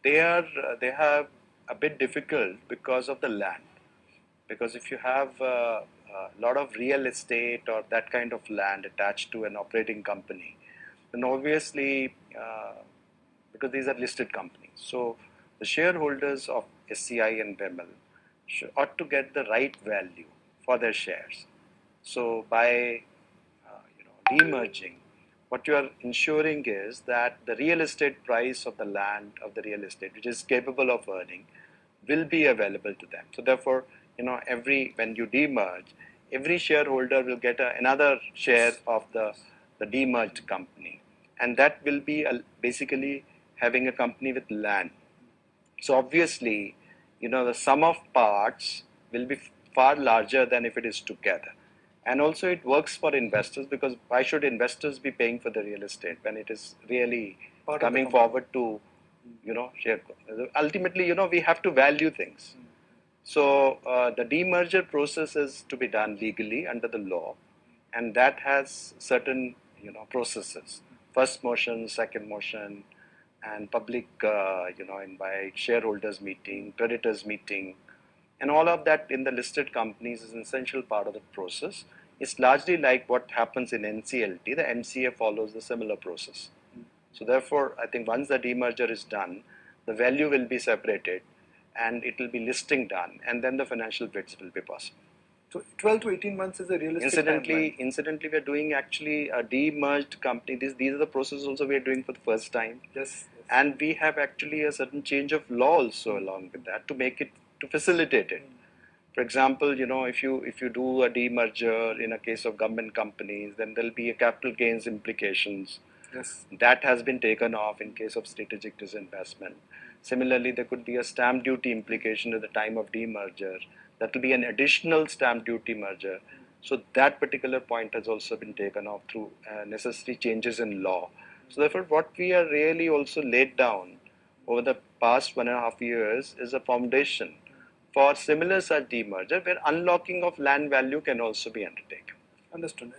they have a bit difficult because of the land. Because if you have a lot of real estate or that kind of land attached to an operating company, then obviously, because these are listed companies, so the shareholders of SCI and BEML ought to get the right value for their shares. So by demerging, what you are ensuring is that the real estate price of the land of the real estate, which is capable of earning, will be available to them. So therefore, when you demerge, every shareholder will get another share of the demerged company, and that will be basically having a company with land. So obviously, the sum of parts will be far larger than if it is together. And also it works for investors, because why should investors be paying for the real estate when it is really coming forward to, share? Ultimately, we have to value things. So the demerger process is to be done legally under the law, and that has certain, processes. First motion, second motion, and public, invite, shareholders meeting, creditors meeting, and all of that in the listed companies is an essential part of the process. It's largely like what happens in NCLT. The MCA follows a similar process. So therefore, I think once the demerger is done, the value will be separated, and it will be listing done, and then the financial bids will be possible. So 12 to 18 months is a realistic timeline. Incidentally, we are doing actually a demerged company. These are the processes also we are doing for the first time. Yes. And we have actually a certain change of law also along with that to make it, to facilitate it. For example, if you do a demerger in a case of government companies, then there will be a capital gains implications. Yes. That has been taken off in case of strategic disinvestment. Similarly, there could be a stamp duty implication at the time of demerger. That will be an additional stamp duty merger. So that particular point has also been taken off through necessary changes in law. So therefore, what we are really also laid down over the past 1.5 years is a foundation for similar such demerger, where unlocking of land value can also be undertaken. Understood.